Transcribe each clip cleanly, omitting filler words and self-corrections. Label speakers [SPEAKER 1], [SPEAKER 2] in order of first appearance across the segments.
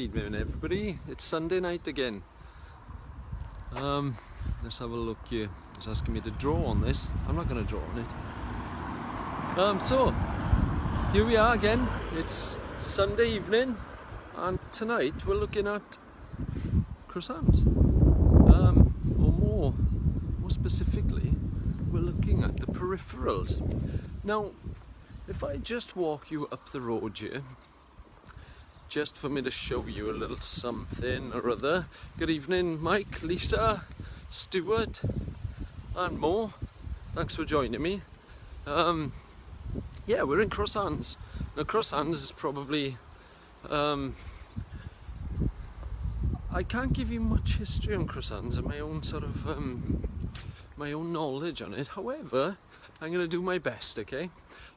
[SPEAKER 1] evening everybody. It's Sunday night again. Let's have a look here. It's asking me to draw on this. I'm not going to draw on it. So here we are again. It's Sunday evening and tonight we're looking at croissants. Or more specifically, we're looking at the Peripherals. Now, if I just walk you up the road here, just for me to show you a little something or other. Good evening, Mike, Lisa, Stuart, and more. Thanks for joining me. Yeah, we're in croissants. Now, croissants is probably I can't give you much history on croissants and my own sort of my own knowledge on it. However, I'm going to do my best, okay?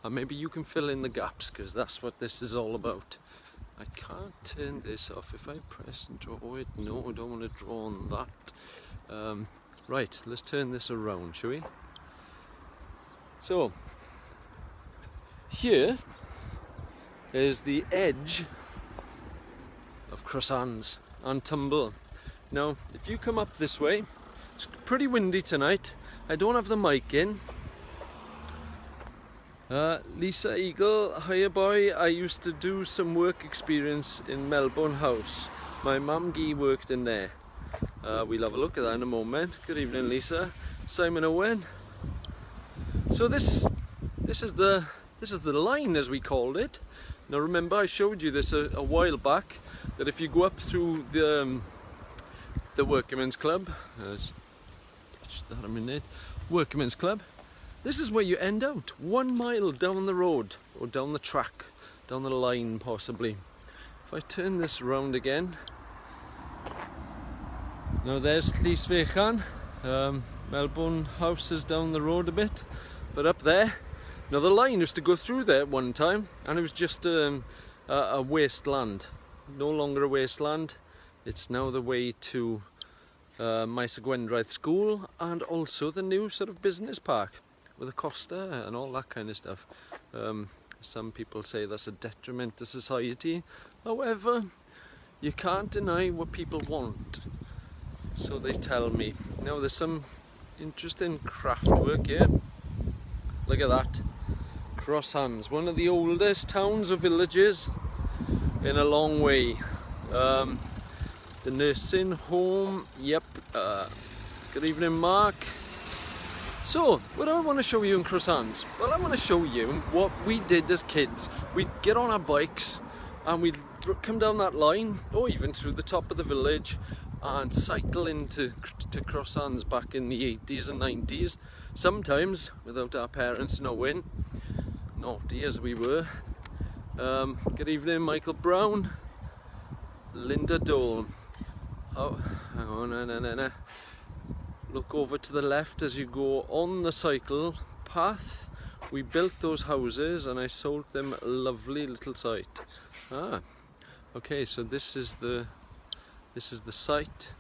[SPEAKER 1] And maybe you can fill in the gaps, because that's what this is all about. I can't turn this off if I press and draw it. No, I don't want to draw on that. Right, let's turn this around, shall we? So, here is the edge of croissants and Tumble. Now, if you come up this way, it's pretty windy tonight. I don't have the mic in. Lisa Eagle, hiya boy. I used to do some work experience in Melbourne House. My mum Gee worked in there. We'll have a look at that in a moment. Good evening, Lisa. Simon Owen. So this is the line, as we called it. Now remember, I showed you this a while back, that if you go up through the Workmen's Club, Workmen's Club, this is where you end out, 1 mile down the road, or down the track, down the line possibly. If I turn this round again, now there's Llysfechan. Melbourne House is down the road a bit, but up there, now the line used to go through there one time, and it was just a wasteland. No longer a wasteland. It's now the way to Gwendraeth School, and also the new sort of business park with a Costa and all that kind of stuff. Some people say that's a detriment to society. However, you can't deny what people want, so they tell me. Now there's some interesting craft work here. Look at that. Croissants, one of the oldest towns or villages in a long way. The nursing home, yep. Good evening, Mark. So, what do I want to show you in croissants? Well, I want to show you what we did as kids. We'd get on our bikes and we'd come down that line, or even through the top of the village, and cycle into croissants back in the 80s and 90s. Sometimes without our parents knowing, naughty as we were. Good evening, Michael Brown. Linda Dole. Oh, hang on, no. Look over to the left as you go on the cycle path. We built those houses and I sold them a lovely little site. Okay, so this is the site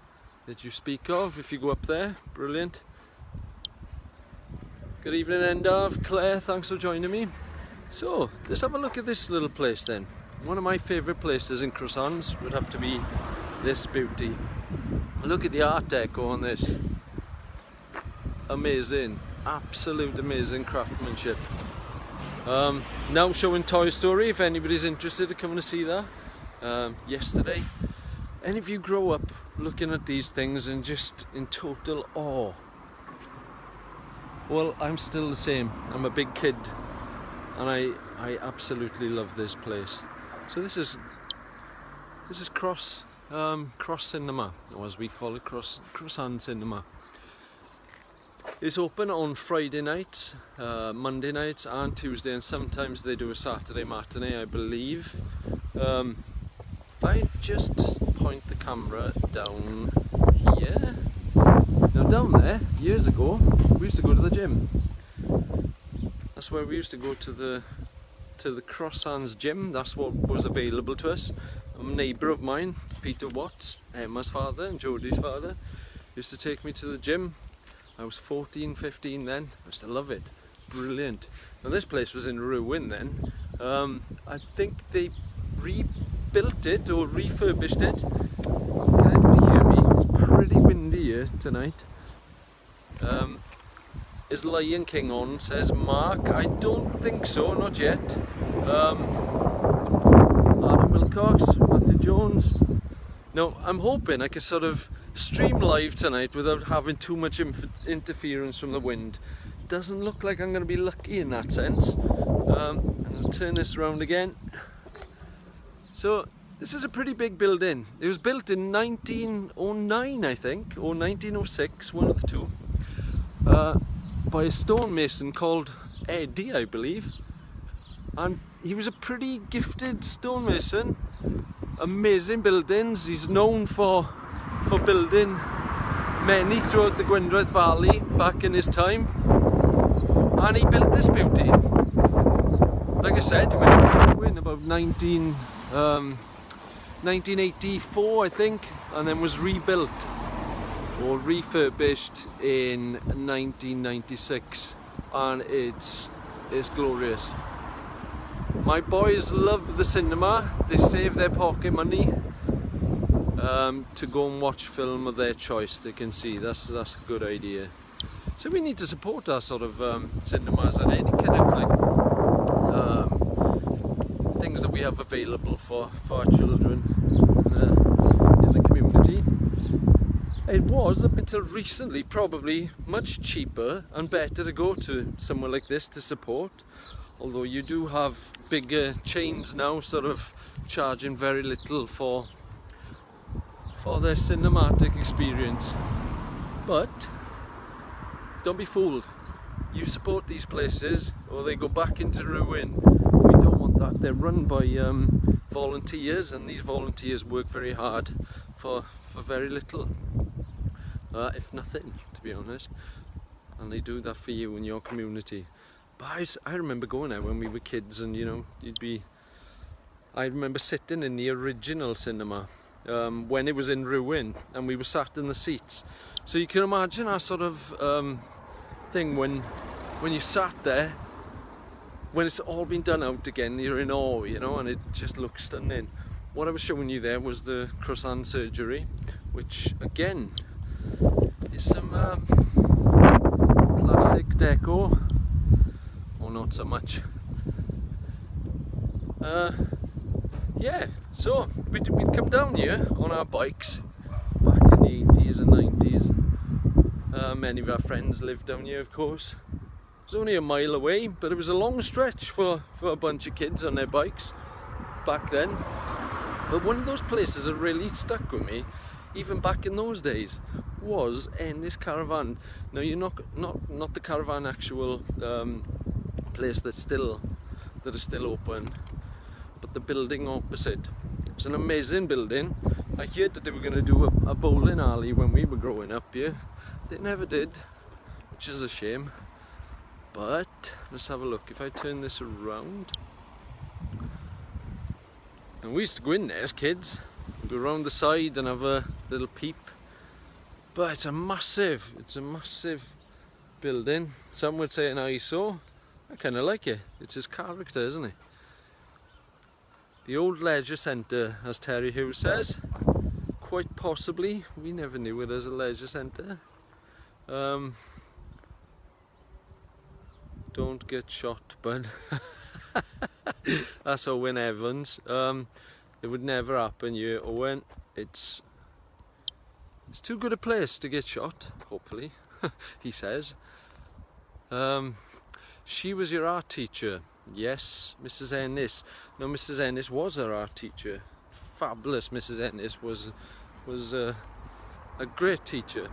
[SPEAKER 1] that you speak of if you go up there. Brilliant. Good evening, Endav. Claire, thanks for joining me. So, let's have a look at this little place then. One of my favourite places in croissants would have to be this beauty. Look at the art deco on this. Amazing, absolute amazing craftsmanship. Now showing Toy Story, if anybody's interested in coming to see that. Yesterday. Any of you grow up looking at these things and just in total awe? Well, I'm still the same. I'm a big kid and I absolutely love this place. So this is Cross Cinema, or as we call it, Croissant Cinema. It's open on Friday nights, Monday nights and Tuesday, and sometimes they do a Saturday matinee, I believe. If I just point the camera down here. Now down there, years ago, we used to go to the gym. That's where we used to go, to the Croissants gym. That's what was available to us. A neighbour of mine, Peter Watts, Emma's father and Jodie's father, used to take me to the gym. I was 14, 15 then. I used to love it. Brilliant. Now this place was in ruin then. I think they rebuilt it or refurbished it. Can anybody hear me? It's pretty windy here tonight. Is Lion King on, says Mark. I don't think so, not yet. Adam Wilcox, Matthew Jones. No, I'm hoping I can sort of stream live tonight without having too much interference from the wind. Doesn't look like I'm going to be lucky in that sense. And I'll turn this around again. So this is a pretty big building. It was built in 1909, I think, or 1906, one of the two, by a stonemason called Eddie, I believe. And he was a pretty gifted stonemason. Amazing buildings. He's known for building many throughout the Gwendraeth Valley back in his time. And he built this beauty. Like I said, he went in about 1984, I think, and then was rebuilt or refurbished in 1996, and it's glorious. My boys love the cinema. They save their pocket money to go and watch film of their choice. They can see that's a good idea. So we need to support our sort of cinemas and any kind of like things that we have available for our children in the community. It was, up until recently, probably much cheaper and better to go to somewhere like this to support. Although you do have bigger chains now sort of charging very little for their cinematic experience. But don't be fooled. You support these places or they go back into ruin. We don't want that. They're run by volunteers, and these volunteers work very hard for very little, if nothing, to be honest. And they do that for you and your community. But I remember going out when we were kids, and you know, I remember sitting in the original cinema when it was in ruin, and we were sat in the seats. So you can imagine our sort of thing when you sat there, when it's all been done out again, you're in awe, you know, and it just looks stunning. What I was showing you there was the croissant surgery, which again is some classic deco, or not so much. Yeah, so we'd come down here on our bikes back in the 80s and 90s. Many of our friends lived down here, of course. It was only a mile away, but it was a long stretch for a bunch of kids on their bikes back then. But one of those places that really stuck with me, even back in those days, was Ennis Caravan. Now you're not the Caravan actual place that is still open, but the building opposite. It was an amazing building. I heard that they were going to do a bowling alley when we were growing up here. They never did, which is a shame. But let's have a look. If I turn this around, and we used to go in there as kids, go around the side and have a little peep. But it's a massive building. Some would say an eyesore. I kind of like it. It's his character, isn't it? The old leisure centre, as Terry Huw says. Quite possibly. We never knew it as a leisure centre. Don't get shot, bud. That's Owen Evans. It would never happen, you Owen. It's too good a place to get shot, hopefully, he says. She was your art teacher. Yes, Mrs. Ennis. No, Mrs. Ennis was our art teacher. Fabulous Mrs. Ennis was a great teacher.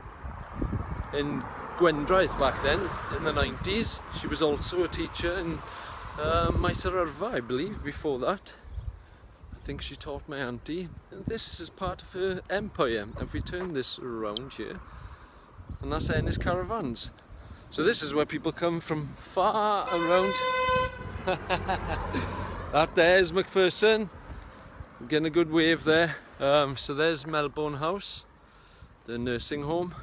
[SPEAKER 1] In Gwendraeth back then, in the 90s, she was also a teacher in Maesaryrfa, I believe, before that. I think she taught my auntie. And this is part of her empire. And if we turn this around here, and that's Ennis Caravans. So this is where people come from far around. That there's McPherson. I'm getting a good wave there. So there's Melbourne House, the nursing home.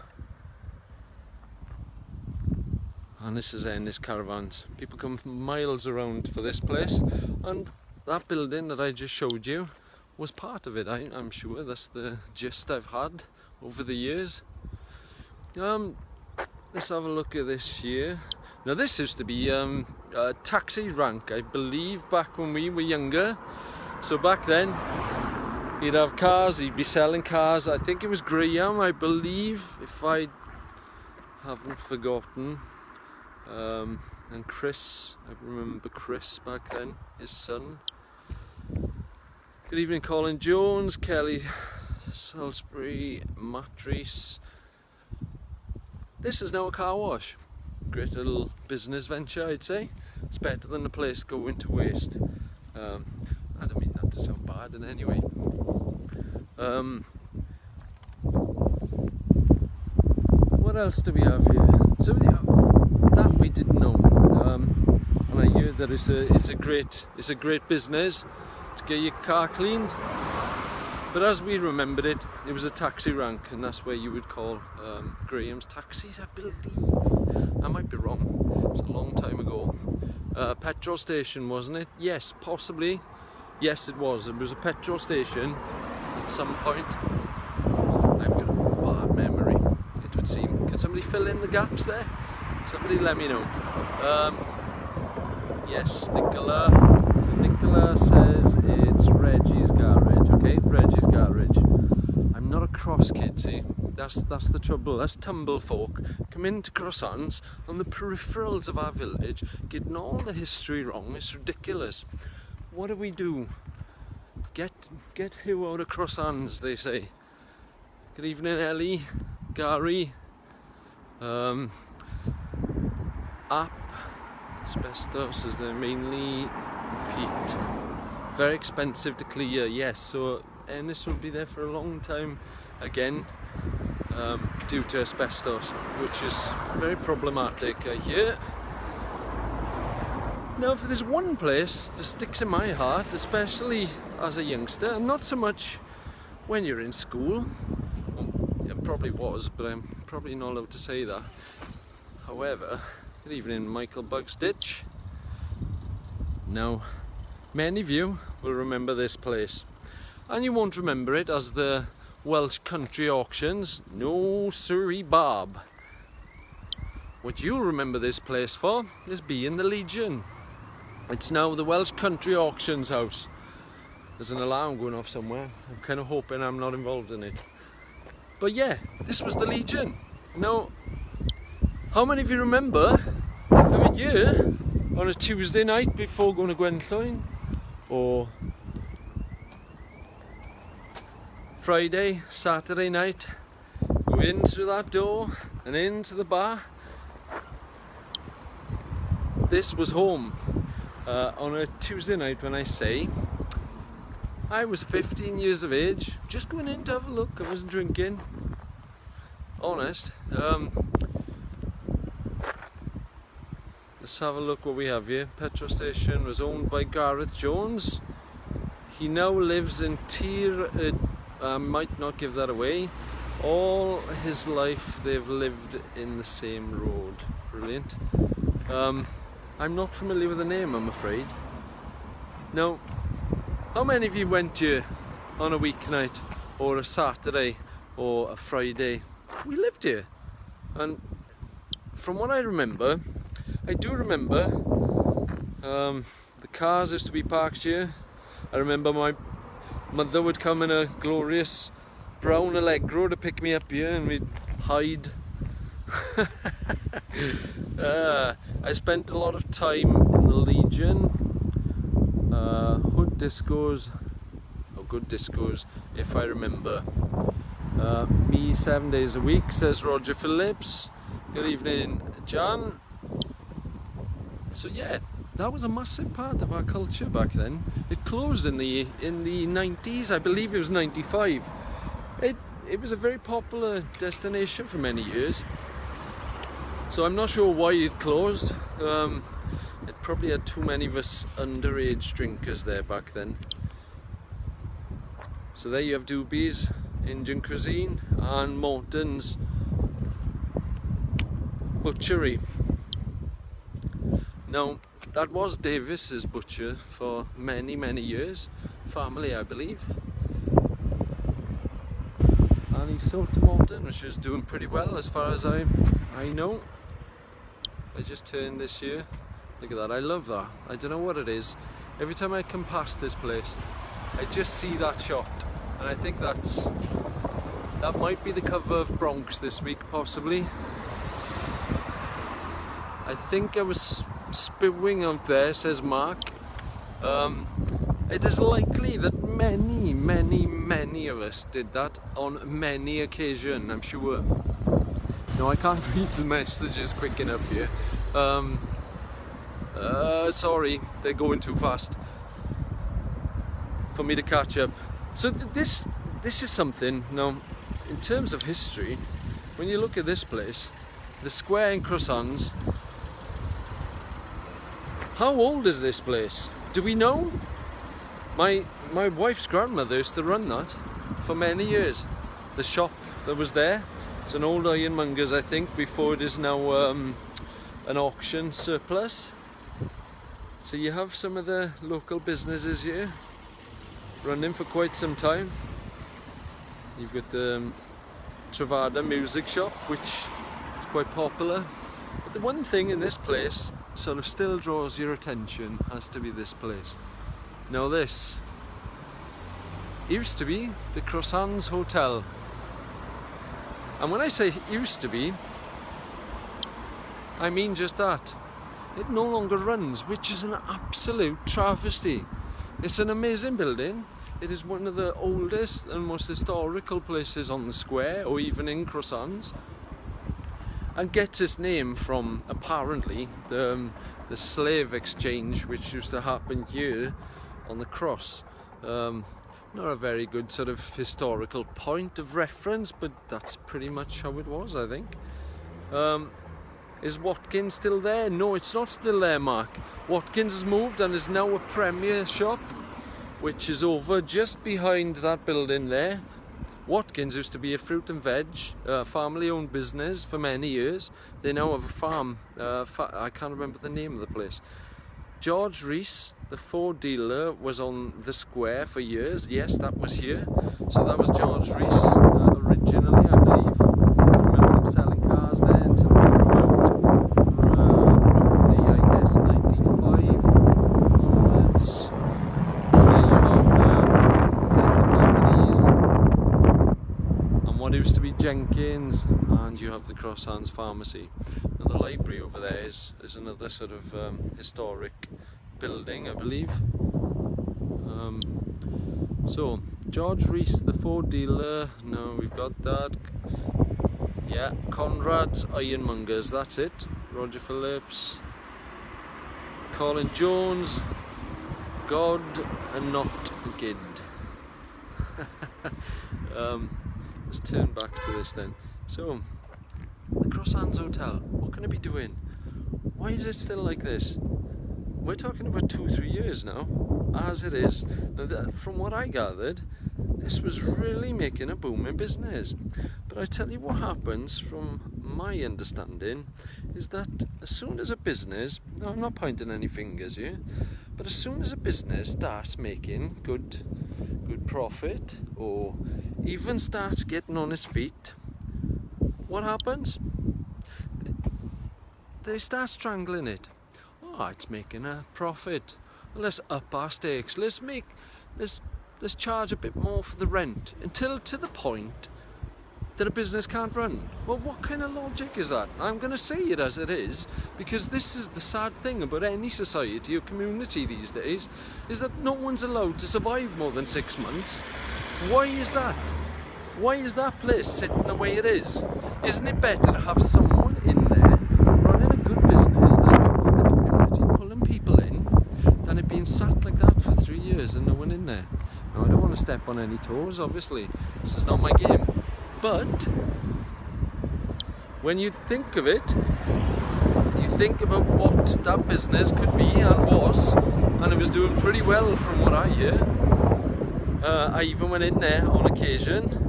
[SPEAKER 1] And this is Ennis Caravans. People come from miles around for this place. And that building that I just showed you was part of it. I'm sure that's the gist I've had over the years. Let's have a look at this here. Now this used to be a taxi rank, I believe, back when we were younger. So back then, he'd have cars, he'd be selling cars. I think it was Graham, I believe, if I haven't forgotten. And Chris, I remember Chris back then, his son. Good evening, Colin Jones, Kelly Salisbury, Matt Rees. This is now a car wash. Great little business venture, I'd say. It's better than the place going to waste. I don't mean that to sound bad in any way. What else do we have here? So that we didn't know. And I hear that it's a great business to get your car cleaned. But as we remembered it, it was a taxi rank, and that's where you would call Graham's taxis, I believe. I might be wrong. It's a long time ago. Petrol station, wasn't it? Yes, possibly. Yes, it was. It was a petrol station at some point. I've got a bad memory, it would seem. Can somebody fill in the gaps there? Somebody let me know. Yes, Nicola says it's Reggie's garage. Okay, Reggie's garage. I'm not a cross kid, see. That's the trouble. That's Tumble folk come into croissants on the peripherals of our village, getting all the history wrong. It's ridiculous. What do? Get Huw out of croissants, they say. Good evening, Ellie, Gary, App, asbestos, is there mainly peat. Very expensive to clear, yes, so Ennis will be there for a long time again, due to asbestos, which is very problematic, I hear. Now, if there's one place that sticks in my heart, especially as a youngster, and not so much when you're in school, well, it probably was, but I'm probably not allowed to say that. However, good evening, Michael Bugsditch. Now, many of you will remember this place, and you won't remember it as the Welsh Country Auctions. No siree, Bob. What you'll remember this place for is being the Legion. It's now the Welsh Country Auctions house. There's an alarm going off somewhere. I'm kind of hoping I'm not involved in it. But yeah, this was the Legion. Now, how many of you remember having here on a Tuesday night before going to Gwendraeth, or Friday, Saturday night, go in through that door and into the bar? This was home. On a Tuesday night, when I say, I was 15 years of age, just going in to have a look. I wasn't drinking, honest. Let's have a look what we have here. Petrol station was owned by Gareth Jones. He now lives in Tir. Might not give that away. All his life they've lived in the same road. Brilliant. I'm not familiar with the name, I'm afraid. Now, how many of you went here on a weeknight, or a Saturday, or a Friday? We lived here, and from what I remember, I do remember the cars used to be parked here. I remember my mother would come in a glorious brown Allegro to pick me up here, and we'd hide. I spent a lot of time in the Legion, hood discos, or good discos, if I remember. Me 7 days a week, says Roger Phillips. Good evening, Jan. So yeah, that was a massive part of our culture back then. It closed in the 90s, I believe it was 95. It was a very popular destination for many years. So I'm not sure why it closed. It probably had too many of us underage drinkers there back then. So there you have Doobie's Indian cuisine and Morton's butchery. Now, that was Davis's butcher for many years. family, I believe. And he's sold to Malton, which is doing pretty well as far as I know. I just turned this year. Look at that, I love that. I don't know what it is. Every time I come past this place, I just see that shot. And I think that might be the cover of Bronx this week, possibly. I think I was spewing out there, says Mark. It is likely that many of us did that on many occasions, I'm sure. No, I can't read the messages quick enough here. Sorry, they're going too fast for me to catch up. So this is something, now, in terms of history, when you look at this place, the square in Croissants, how old is this place? Do we know? My wife's grandmother used to run that for many years. The shop that was there, it's an old ironmonger's, I think, before it is now an auction surplus. So you have some of the local businesses here running for quite some time. You've got the Travada music shop, which is quite popular. But the one thing in this place sort of still draws your attention, has to be this place. Now this used to be the Croissants Hotel. And when I say used to be, I mean just that. It no longer runs, which is an absolute travesty. It's an amazing building. It is one of the oldest and most historical places on the square, or even in Croissants, and gets its name from, apparently, the slave exchange which used to happen here on the cross. Not a very good sort of historical point of reference, but that's pretty much how it was, I think. Is Watkins still there? No, it's not still there, Mark. Watkins has moved and is now a Premier shop, which is over just behind that building there. Watkins used to be a fruit and veg, family-owned business for many years. They now have a farm. I can't remember the name of the place. George Reese, the Ford dealer, was on the square for years. Yes, that was here. So that was George Reese originally, I believe. I remember him selling cars there until about roughly, I guess, 95 onwards. There you have Tesla Companies and what used to be Jenkins, and you have the Croissants Pharmacy. Now the library over there is another sort of historic building, I believe. So George Reese, the Ford dealer. No, we've got that. Yeah, Conrad's Ironmongers, that's it. Roger Phillips, Colin Jones, God and not Gid. Let's turn back to this then. So the Croissants Hotel, what can it be doing? Why is it still like this? We're talking about 2-3 years now, as it is. Now, from what I gathered, this was really making a booming business. But I tell you what happens, from my understanding, is that as soon as a business, now I'm not pointing any fingers here, but as soon as a business starts making good profit, or even starts getting on its feet, what happens? They start strangling it. Oh, it's making a profit. Well, let's up our stakes. Let's charge a bit more for the rent, until to the point that a business can't run. Well, what kind of logic is that? I'm going to say it as it is, because this is the sad thing about any society or community these days, is that no one's allowed to survive more than 6 months. Why is that? Why is that place sitting the way it is? Isn't it better to have someone in there running a good business that's good for the community, pulling people in, than it being sat like that for 3 years and no one in there? Now, I don't want to step on any toes, obviously. This is not my game. But when you think of it, you think about what that business could be and was, and it was doing pretty well from what I hear. I even went in there on occasion,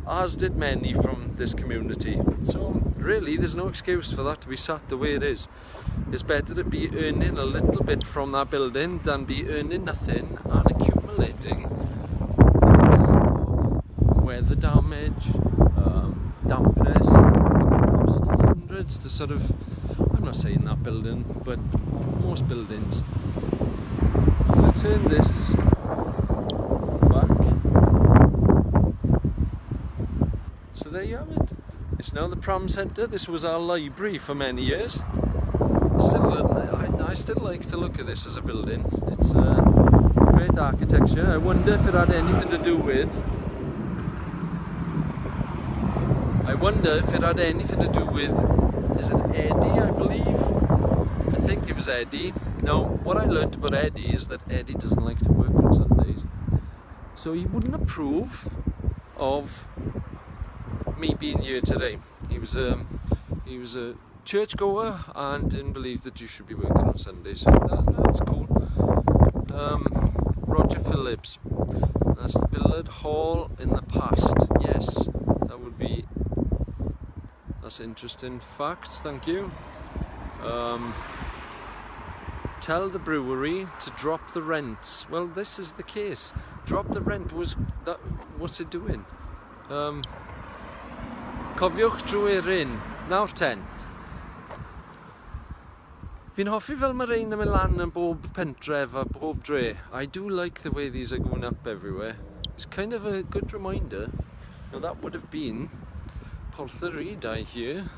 [SPEAKER 1] as did many from this community. So really, there's no excuse for that to be sat the way it is. it's better to be earning a little bit from that building than be earning nothing and accumulating lots of weather damage, dampness. It costs hundreds to sort of, I'm not saying that building, but most buildings. I'm going to turn this back. So there you have it. It's now the pram centre. This was our library for many years. I still like to look at this as a building. It's great architecture. I wonder if it had anything to do with. Is it Eddie? I believe. I think it was Eddie. Now, what I learnt about Eddie is that Eddie doesn't like to work on Sundays, so he wouldn't approve of me being here today. He was a churchgoer and didn't believe that you should be working on Sundays, so that's cool. Roger Phillips, that's the Billard Hall in the past. Yes, that's interesting facts, thank you. Tell the brewery to drop the rents. Well, this is the case. Drop the rent what's it doing? Cofiwch drwy'r nawr 10. Fi'n hoffi fel mae rhain yn mynd lan yn bob pentref a bob dre. I do like the way these are going up everywhere. It's kind of a good reminder. Now that would have been Portherydau here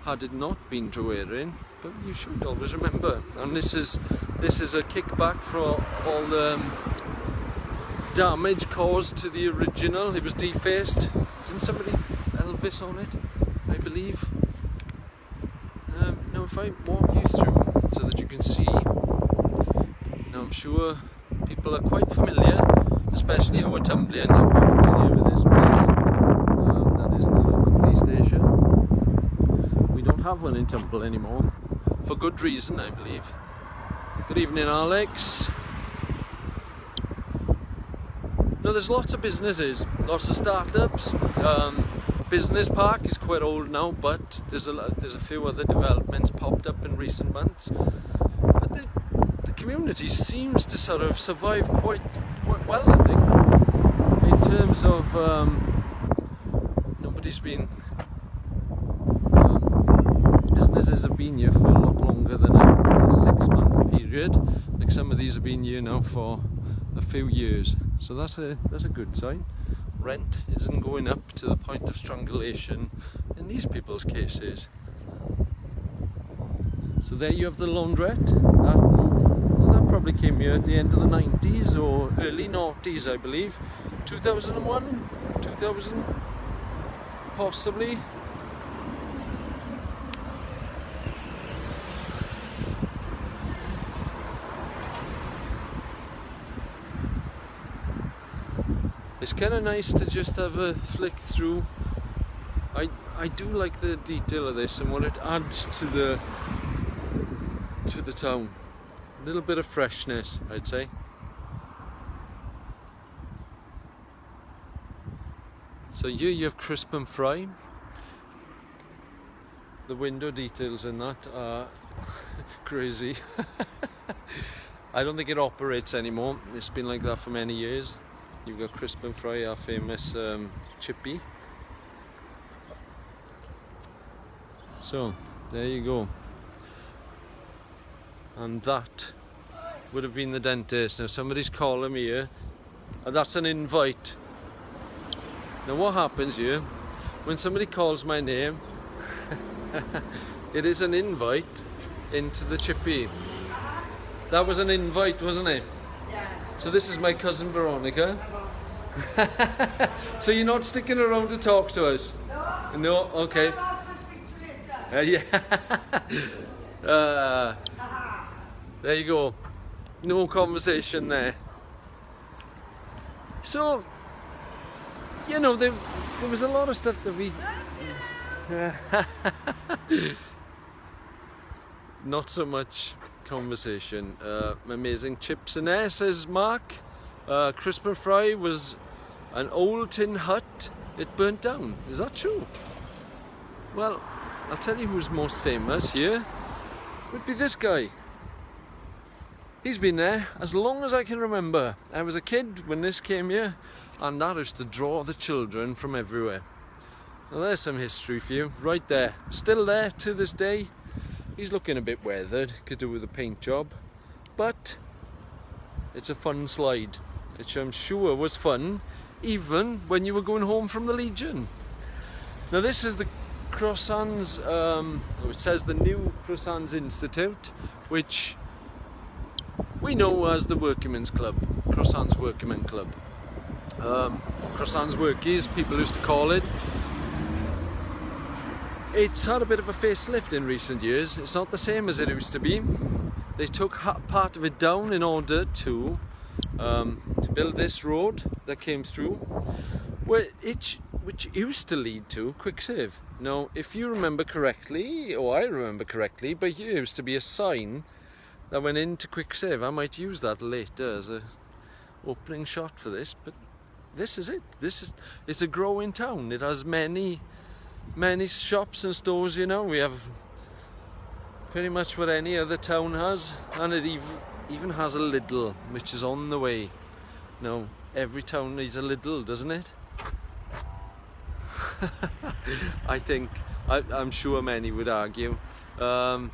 [SPEAKER 1] had it not been Drwyrin, but you should always remember. And this is a kickback for all the damage caused to the original. It was defaced. Didn't somebody Elvis on it, I believe? Now if I walk you through so that you can see, now I'm sure people are quite familiar, especially our Tumblians are quite familiar with this place. That is the local police station. We don't have one in Tumble anymore, for good reason I believe. Good evening, Alex. Now there's lots of businesses, lots of startups. Business Park is quite old now, but there's a few other developments popped up in recent months. But the community seems to sort of survive quite well, I think, in terms of nobody's been. Businesses have been here for a lot longer than a 6-month period. Like some of these have been here now for a few years, so that's a good sign. Rent isn't going up to the point of strangulation in these people's cases. So there you have the laundrette. That probably came here at the end of the 90s or early 90s, I believe. 2001, 2000, possibly. It's kind of nice to just have a flick through. I do like the detail of this and what it adds to the town. A little bit of freshness, I'd say. So here you have crisp and fry. The window details in that are crazy. I don't think it operates anymore. It's been like that for many years. You've got Crisp and Fry, our famous chippy. So, there you go. And that would have been the dentist. Now somebody's calling me here. That's an invite. Now what happens here, when somebody calls my name, it is an invite into the chippy. That was an invite, wasn't it? Yeah. So this is my cousin Veronica. So you're not sticking around to talk to us? No. No? Okay. Yeah. There you go. No conversation there. So, you know, there was a lot of stuff that we... Not so much conversation. Amazing chips in there, says Mark. Crisp and Fry was an old tin hut. It burnt down. Is that true? Well, I'll tell you who's most famous here. would be this guy. He's been there as long as I can remember. I was a kid when this came here, and that used to draw the children from everywhere. Now there's some history for you, right there. Still there to this day. He's looking a bit weathered, could do with a paint job, but it's a fun slide, which I'm sure was fun even when you were going home from the Legion. Now this is the Croissants, it says the new Croissants Institute, which we know as the Workingmen's Club, Croissants Workingmen Club. Croissants Workies, people used to call it. It's had a bit of a facelift in recent years. It's not the same as it used to be. They took part of it down in order to build this road that came through, which used to lead to Quicksave. Now, if you remember correctly, or I remember correctly, but here used to be a sign that went into Quicksave. I might use that later as a opening shot for this, but this is it. It's a growing town. It has many shops and stores, you know. We have pretty much what any other town has, and it even has a Lidl, which is on the way. No, every town needs a Lidl, doesn't it? I'm sure many would argue. Yeah,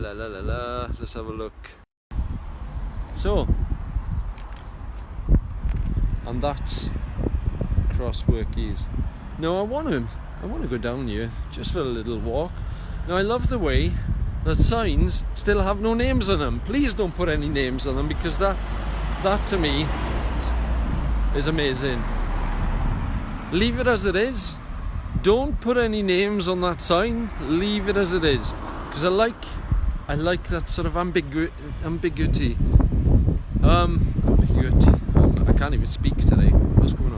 [SPEAKER 1] let's have a look. So, and that's Crossworkies. No, I want to go down here just for a little walk. Now I love the way that signs still have no names on them. Please don't put any names on them, because that to me is amazing. Leave it as it is. Don't put any names on that sign. Leave it as it is, because I like that sort of ambiguity. Ambiguity. I can't even speak today. What's going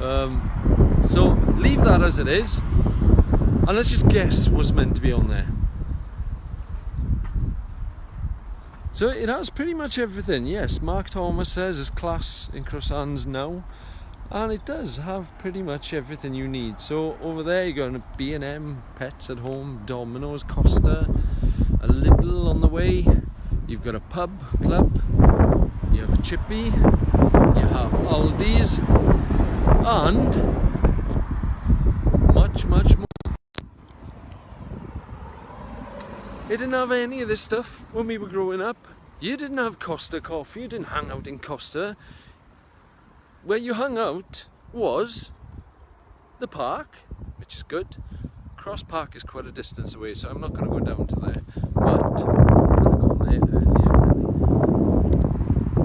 [SPEAKER 1] on? So leave that as it is, and let's just guess what's meant to be on there. So it has pretty much everything. Yes, Mark Thomas says it's class in croissants now, and it does have pretty much everything you need. So over there you're going to B&M, Pets at Home, Domino's, Costa, a Lidl on the way. You've got a pub, club, you have a Chippy, you have Aldi's, and much more. It didn't have any of this stuff when we were growing up. You didn't have Costa coffee, you didn't hang out in Costa. Where you hung out was the park, which is good. Cross Park is quite a distance away, so I'm not going to go down to there, but I'm going to go there earlier.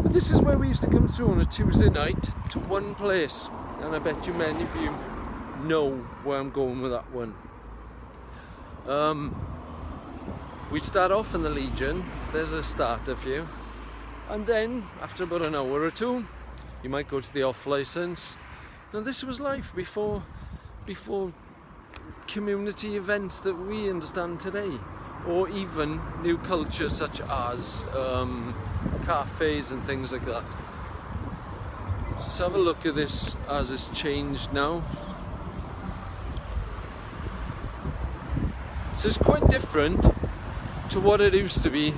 [SPEAKER 1] But this is where we used to come through on a Tuesday night to one place, and I bet you many of you know where I'm going with that one. We'd start off in the Legion. There's a starter for you, and then after about an hour or two you might go to the off licence. Now this was life before community events that we understand today, or even new cultures such as cafes and things like that. So let's have a look at this as it's changed now. So it's quite different to what it used to be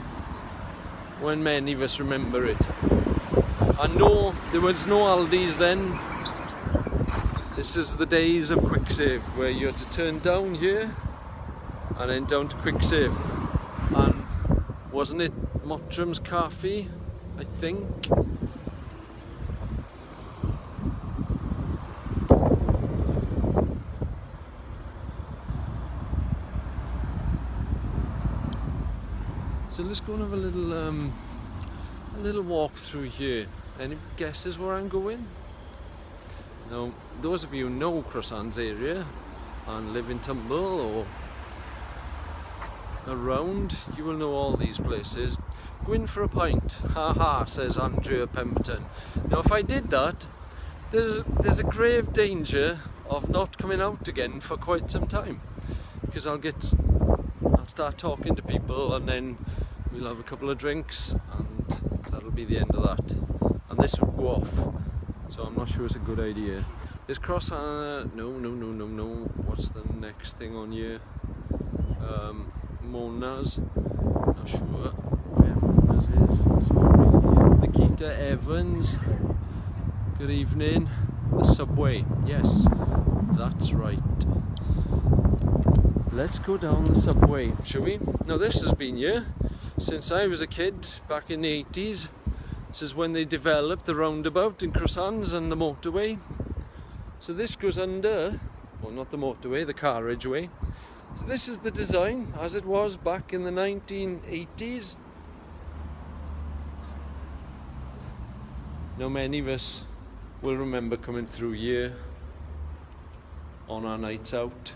[SPEAKER 1] when many of us remember it. And no, there was no Aldi's then. This is the days of Quicksave, where you had to turn down here and then down to Quicksave. And wasn't it Mottram's Coffee, I think? So let's go and have a little walk through here. Any guesses where I'm going? Now, those of you who know Croissants area and live in Tumble or around, you will know all these places. Go in for a pint. Ha ha, says Andrea Pemberton. Now, if I did that, there's a grave danger of not coming out again for quite some time, because I'll start talking to people, and then we'll have a couple of drinks, and that'll be the end of that. And this will go off, so I'm not sure it's a good idea. Is no. What's the next thing on here? Mona's, not sure where Mona's is, sorry. Nikita Evans, good evening. The subway, yes, that's right. Let's go down the subway, shall we? Now this has been here since I was a kid, back in the 80s. This is when they developed the roundabout in Croissants and the motorway. So this goes under, well, not the motorway, the carriageway. So this is the design as it was back in the 1980s. Now many of us will remember coming through here on our nights out.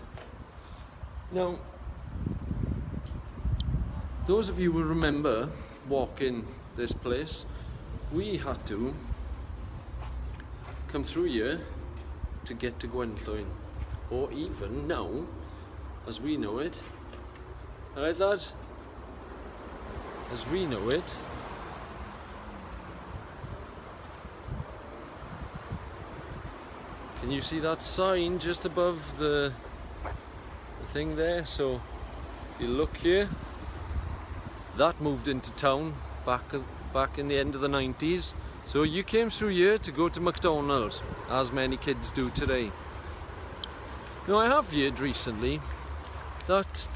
[SPEAKER 1] Now, those of you who remember walking this place, we had to come through here to get to Gwendraeth, or even now, as we know it. Alright lads? As we know it. Can you see that sign just above the thing there? So you look here, that moved into town back in the end of the 90s. So you came through here to go to McDonald's, as many kids do today. Now I have heard recently that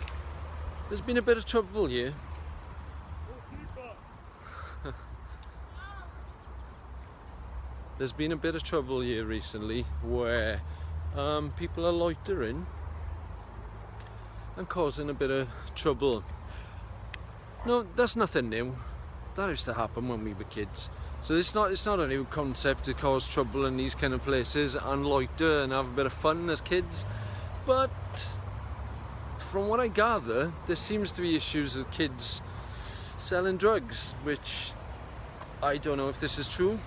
[SPEAKER 1] there's been a bit of trouble here. There's been a bit of trouble here recently where people are loitering and causing a bit of trouble. No, that's nothing new. That used to happen when we were kids. So it's not a new concept to cause trouble in these kind of places and loiter and have a bit of fun as kids. But from what I gather, there seems to be issues with kids selling drugs, which I don't know if this is true.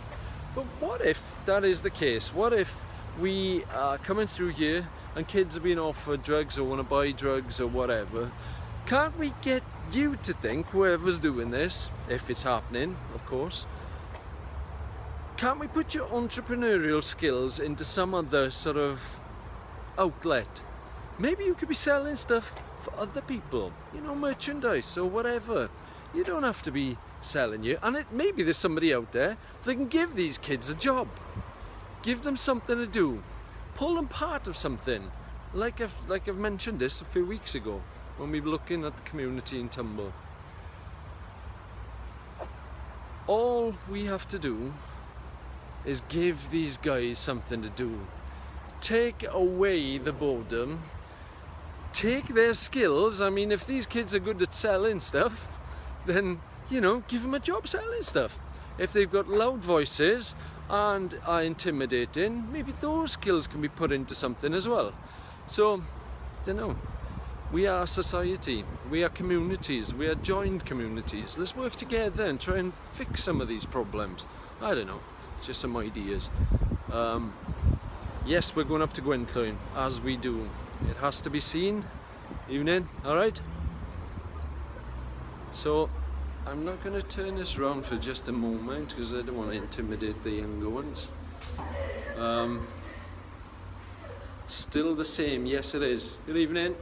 [SPEAKER 1] But what if that is the case? What if we are coming through here and kids are being offered drugs or want to buy drugs or whatever? Can't we get you to think, whoever's doing this, if it's happening, of course, can't we put your entrepreneurial skills into some other sort of outlet? Maybe you could be selling stuff for other people, you know, merchandise or whatever. You don't have to be selling you, and maybe there's somebody out there that can give these kids a job, give them something to do, pull them part of something, like I've mentioned this a few weeks ago when we were looking at the community in Tumble. All we have to do is give these guys something to do, take away the boredom, take their skills. I mean, if these kids are good at selling stuff, then, you know, give them a job selling stuff. If they've got loud voices and are intimidating, maybe those skills can be put into something as well. So, I don't know. We are society, we are communities, we are joined communities. Let's work together and try and fix some of these problems. I don't know, it's just some ideas. Yes, we're going up to Gwendraeth, as we do. It has to be seen. Evening, alright? So, I'm not going to turn this around for just a moment because I don't want to intimidate the younger ones. Still the same, yes it is. Good evening.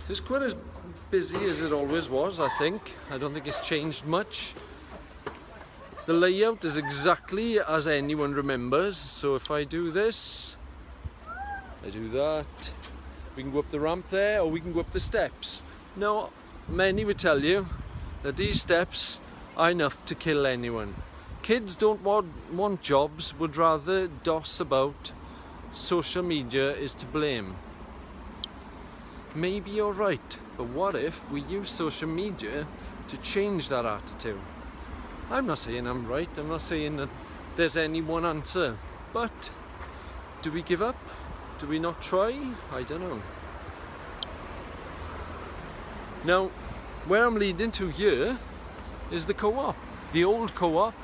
[SPEAKER 1] It's quite as busy as it always was, I think. I don't think it's changed much. The layout is exactly as anyone remembers. So if I do this, I do that. We can go up the ramp there, or we can go up the steps. Now, many would tell you that these steps are enough to kill anyone. Kids don't want jobs, would rather doss about. Social media is to blame. Maybe you're right, but what if we use social media to change that attitude? I'm not saying I'm right, I'm not saying that there's any one answer, but do we give up? Do we not try? I don't know. Now, where I'm leading to here is the co-op, the old co-op,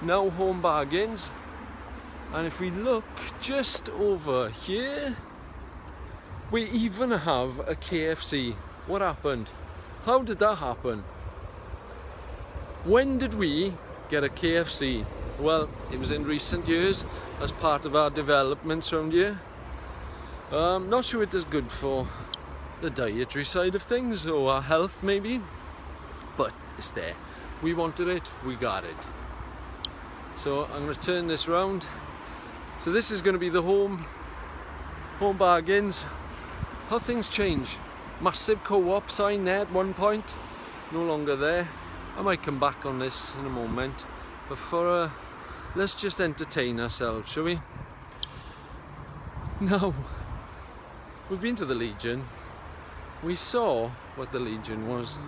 [SPEAKER 1] now Home Bargains. And if we look just over here, we even have a KFC. What happened? How did that happen? When did we get a KFC? Well, it was in recent years as part of our developments around here. Not sure what it's good for. the dietary side of things, or our health maybe, but it's there. We wanted it, we got it. So I'm going to turn this round. So this is going to be the home bargains. How things change. Massive co-op sign there at one point, no longer there. I might come back on this in a moment, but for let's just entertain ourselves, shall we? Now, we've been to the Legion. We saw what the Legion was.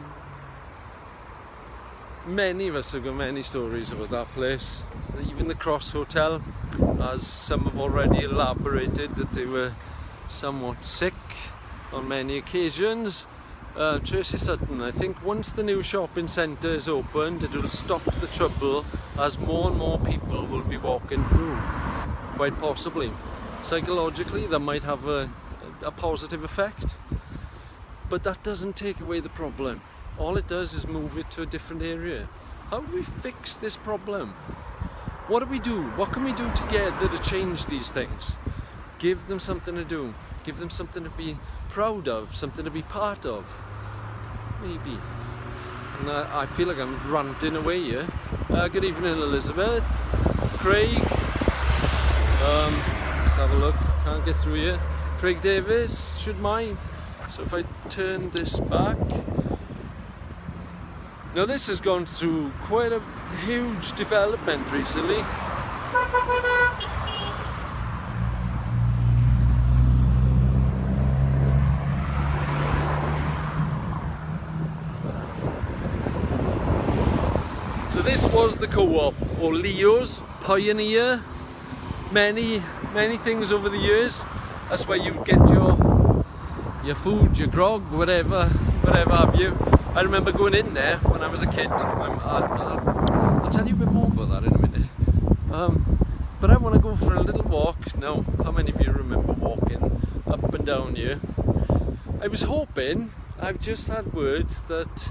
[SPEAKER 1] Many of us have got many stories about that place. Even the Cross Hotel, as some have already elaborated, that they were somewhat sick on many occasions. Tracy Sutton, I think once the new shopping centre is opened, it will stop the trouble, as more and more people will be walking through. Quite possibly. Psychologically, that might have a positive effect, but that doesn't take away the problem. All it does is move it to a different area. How do we fix this problem? What do we do? What can we do together to change these things? Give them something to do. Give them something to be proud of, something to be part of. Maybe. And I feel like I'm ranting away here. Good evening, Elizabeth. Craig. Let's have a look. Can't get through here. Craig Davies, should mine. So if I turn this back. Now this has gone through quite a huge development recently. So this was the co-op, or Leo's, pioneer. Many things over the years. That's where you would get your food, your grog, whatever have you. I remember going in there when I was a kid. I'll tell you a bit more about that in a minute. But I want to go for a little walk. Now, how many of you remember walking up and down here? I was hoping, I've just had word that...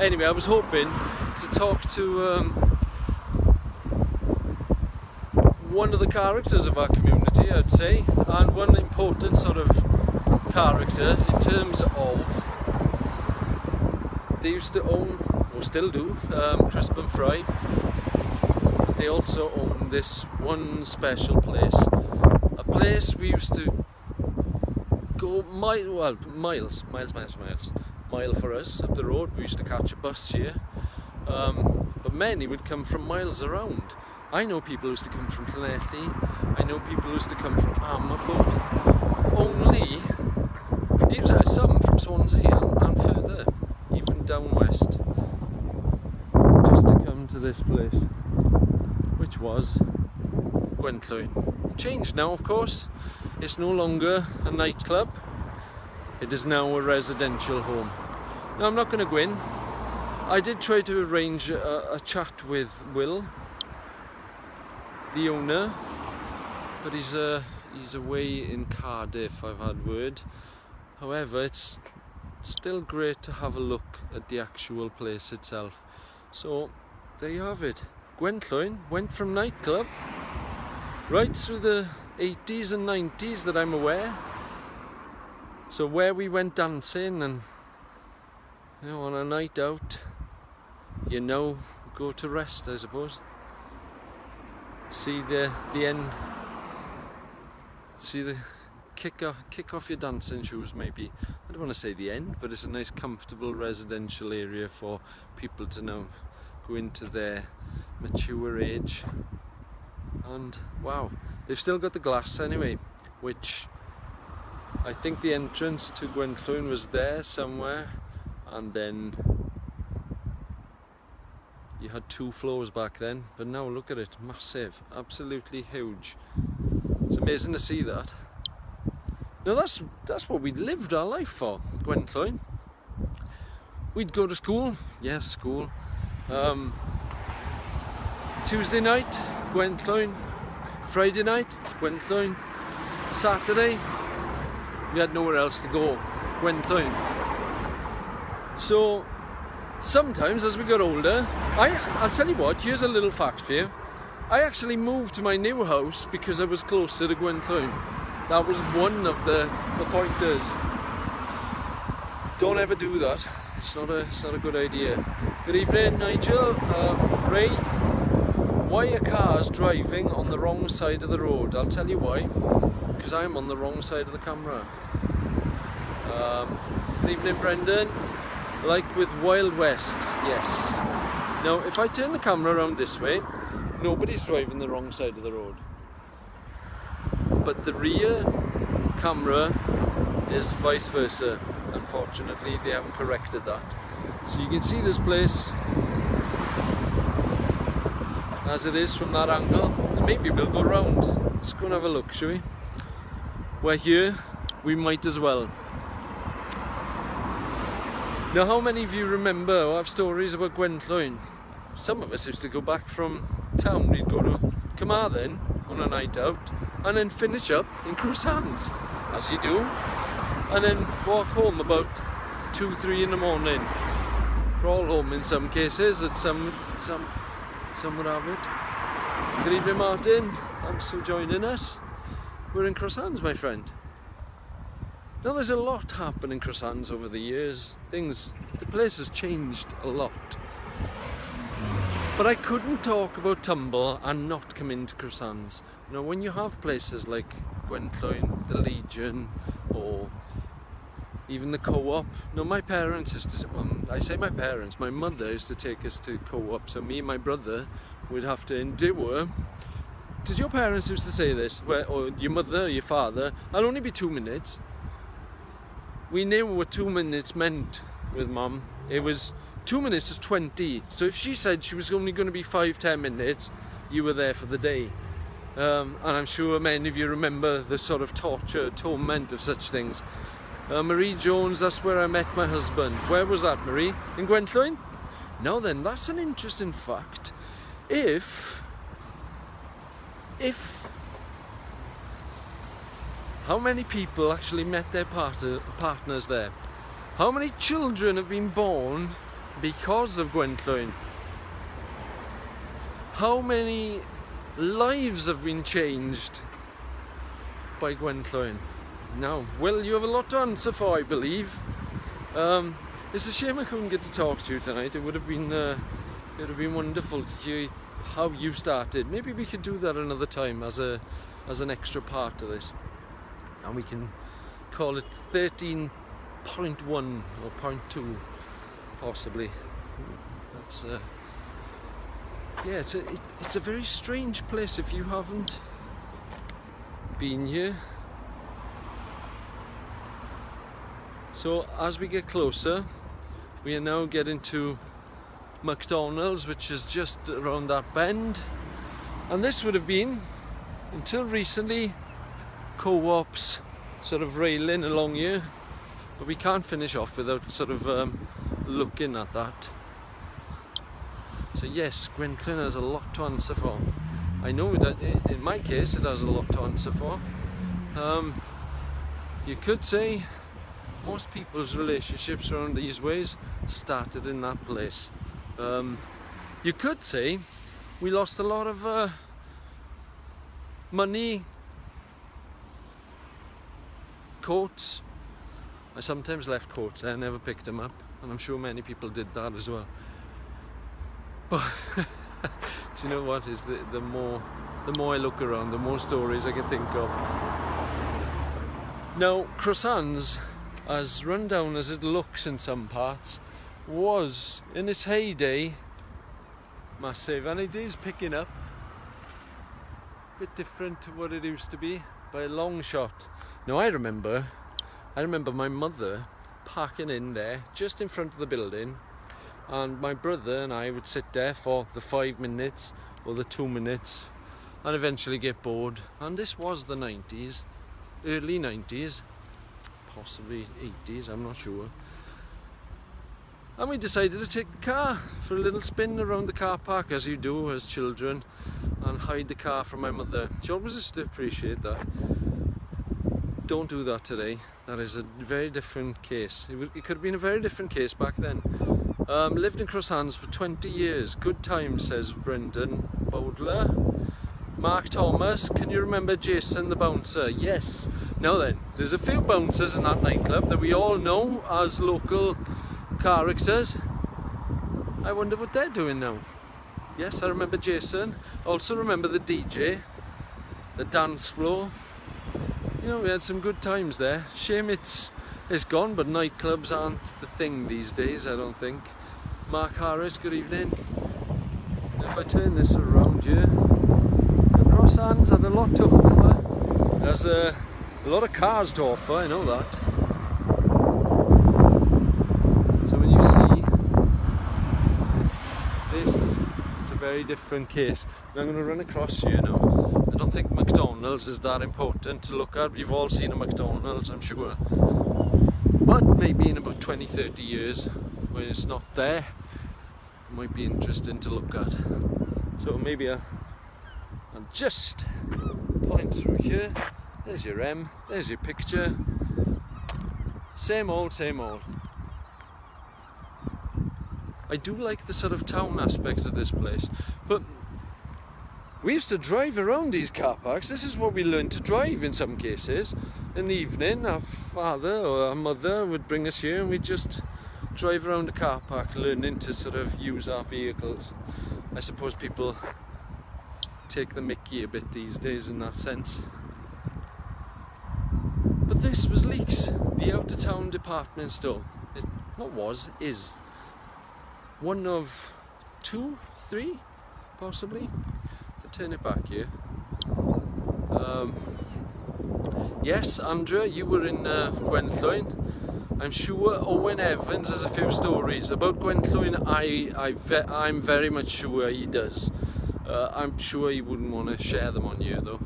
[SPEAKER 1] Anyway, I was hoping to talk to one of the characters of our community, I'd say, and one important sort of character in terms of... They used to own, or still do, Crisp and Fry. They also own this one special place. A place we used to go miles for us up the road. We used to catch a bus here. But many would come from miles around. I know people who used to come from Llanelli. I know people who used to come from Ammerford. Only, some from Swansea and further. Down west, just to come to this place, which was Gwendraeth. Changed now, of course. It's no longer a nightclub. It is now a residential home. Now I'm not going to go in. I did try to arrange a chat with Will, the owner, but he's away in Cardiff, I've had word. However, it's still great to have a look at the actual place itself. So there you have it. Gwendraeth went from nightclub right through the 80s and 90s that I'm aware. So where we went dancing and on a night out, go to rest, I suppose. See the end. See the kick off your dancing shoes, maybe. I don't want to say the end, but it's a nice comfortable residential area for people to now go into their mature age. And wow, they've still got the glass anyway, which I think the entrance to Gwendraeth was there somewhere, and then you had 2 floors back then, but now look at it, massive, absolutely huge. It's amazing to see that. Now that's what we'd lived our life for, Gwendraeth. We'd go to school, yes, school. Tuesday night, Gwendraeth. Friday night, Gwendraeth. Saturday, we had nowhere else to go, Gwendraeth. So sometimes as we got older, I'll tell you what, here's a little fact for you. I actually moved to my new house because I was closer to Gwendraeth. That was one of the pointers. Don't ever do that. It's not a good idea. Good evening, Nigel. Ray, why are cars driving on the wrong side of the road? I'll tell you why. Because I'm on the wrong side of the camera. Good evening, Brendan. Like with Wild West, yes. Now, if I turn the camera around this way, nobody's driving the wrong side of the road. But the rear camera is vice versa. Unfortunately, they haven't corrected that. So you can see this place as it is from that angle. And maybe we'll go round. Let's go and have a look, shall we? We're here, we might as well. Now, how many of you remember or have stories about Gwendraeth? Some of us used to go back from town. We'd go to Carmarthen on a night out and then finish up in Croissants, as you do, and then walk home about 2-3 in the morning. Crawl home in some cases, and some would have it. Good evening, Martin. Thanks for joining us. We're in Croissants, my friend. Now, there's a lot happened in Croissants over the years. The place has changed a lot. But I couldn't talk about Tumble and not come into Croissants. You know, when you have places like Gwendraeth, the Legion, or even the Co-op. No, my parents used to, I say my parents, my mother used to take us to Co-op, so me and my brother would have to endure. Did your parents used to say this? Or your mother, or your father? I'll only be 2 minutes. We knew what 2 minutes meant with Mum. It was 2 minutes is 20. So if she said she was only going to be 5-10 minutes, you were there for the day. And I'm sure many of you remember the sort of torture, torment of such things. Marie Jones, that's where I met my husband. Where was that, Marie? In Gwendraeth? Now then, that's an interesting fact. If how many people actually met their partners there? How many children have been born because of Gwendraeth? How many lives have been changed by Gwendraeth? Now, well, you have a lot to answer for, I believe. It's a shame I couldn't get to talk to you tonight. It would have been wonderful to hear how you started. Maybe we could do that another time as an extra part of this, and we can call it 13.1 or 0.2, possibly. That's yeah, it's a very strange place if you haven't been here. So as we get closer, we are now getting to McDonald's, which is just around that bend, and this would have been, until recently, Co-op's sort of railing along here, but we can't finish off without sort of looking at that. So yes, Gwendraeth has a lot to answer for. I know that in my case it has a lot to answer for. You could say most people's relationships around these ways started in that place. You could say we lost a lot of money, coats. I sometimes left coats there, never picked them up, and I'm sure many people did that as well. But do you know what is the more I look around, the more stories I can think of. Now, Croissants, as run down as it looks in some parts, was in its heyday massive, and it is picking up. A bit different to what it used to be by a long shot. Now, I remember my mother parking in there just in front of the building, and my brother and I would sit there for the 5 minutes or the 2 minutes and eventually get bored. And this was the 90s, early 90s, possibly 80s, I'm not sure. And we decided to take the car for a little spin around the car park, as you do as children, and hide the car from my mother. She always used to appreciate that. Don't do that today. That is a very different case. It could have been a very different case back then. Lived in Croissants for 20 years. Good times, says Brendan Bowdler. Mark Thomas, can you remember Jason the bouncer? Yes. Now then, there's a few bouncers in that nightclub that we all know as local characters. I wonder what they're doing now. Yes, I remember Jason. Also remember the DJ, the dance floor. You know, we had some good times there. Shame it's gone, but nightclubs aren't the thing these days, I don't think. Mark Harris, good evening. If I turn this around here, the Cross Hands had a lot to offer. There's a lot of cars to offer, I know that. So when you see this, it's a very different case. Now I'm going to run across here now. I don't think McDonald's is that important to look at. You've all seen a McDonald's, I'm sure. But maybe in about 20-30 years, when it's not there, it might be interesting to look at. So maybe I'll just point through here. There's your M, there's your picture. Same old, same old. I do like the sort of town aspect of this place, but we used to drive around these car parks. This is what we learned to drive in some cases. In the evening, our father or our mother would bring us here and we'd just drive around the car park learning to sort of use our vehicles. I suppose people take the mickey a bit these days in that sense. But this was Leeks, the out of town department store. Is one of 2, 3 possibly. I'll turn it back here. Yes, Andrea, you were in Gwendraeth. I'm sure Owen Evans has a few stories about Gwendraeth. I'm very much sure he does. I'm sure he wouldn't want to share them on here though.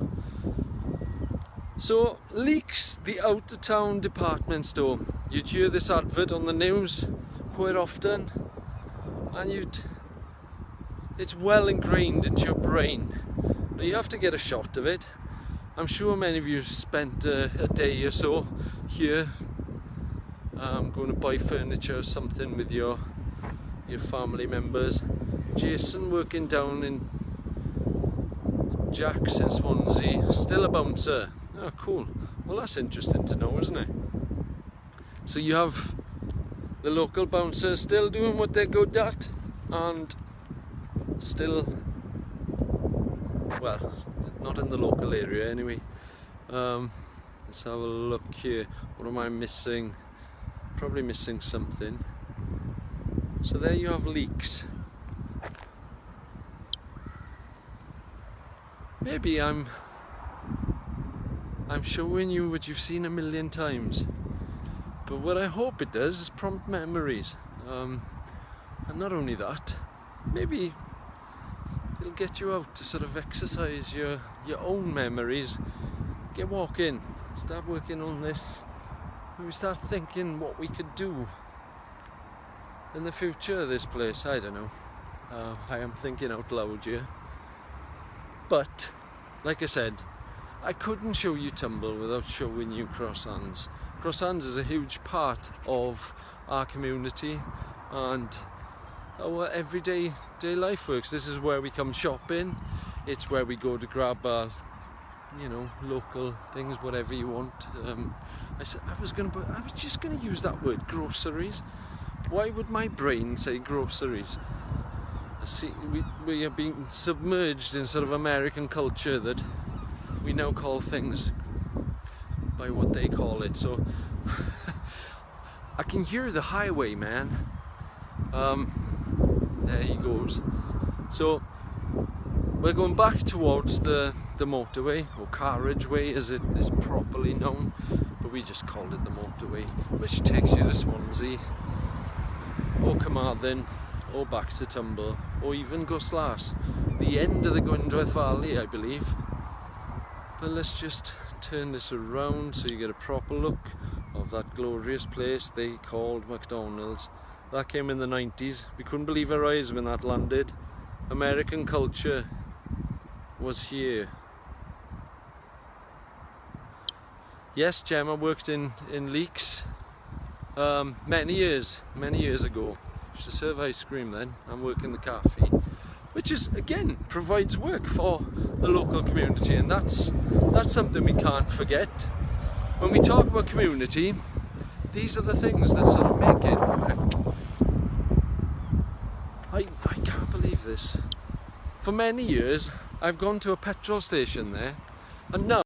[SPEAKER 1] So, Leeks, the out of town department store. You'd hear this advert on the news quite often, and it's well ingrained into your brain. Now you have to get a shot of it. I'm sure many of you spent a day or so here going to buy furniture or something with your family members. Jason working down in Jack's in Swansea, still a bouncer. Oh, cool. Well, that's interesting to know, isn't it? So you have the local bouncers still doing what they're good at, and still, well, not in the local area anyway. Let's have a look here. What am I missing? Probably missing something. So there you have Leeks. Maybe I'm showing you what you've seen a million times, but what I hope it does is prompt memories. And not only that, maybe it'll get you out to sort of exercise your own memories. Get walking, start working on this. Maybe start thinking what we could do in the future of this place. I don't know. I am thinking out loud here. But, like I said, I couldn't show you Tumble without showing you Cross Hands. Cross Hands is a huge part of our community and our everyday life works. This is where we come shopping. It's where we go to grab our, local things, whatever you want. I was just gonna use that word, groceries. Why would my brain say groceries? See, we are being submerged in sort of American culture that we now call things by what they call it. So I can hear the highway, man. There he goes. So we're going back towards the motorway, or carriageway as it is properly known, but we just called it the motorway, which takes you to Swansea or Carmarthen or back to Tumble or even Goslas, the end of the Gwendraeth Valley, I believe. But let's just turn this around so you get a proper look of that glorious place they called McDonald's. That came in the 90s. We couldn't believe our eyes when that landed. American culture was here. Yes, Gemma worked in Leeks many years ago. She used to serve ice cream then. I'm working the cafe. which is again provides work for the local community, and that's something we can't forget. When we talk about community, these are the things that sort of make it work. I can't believe this. For many years I've gone to a petrol station there, and now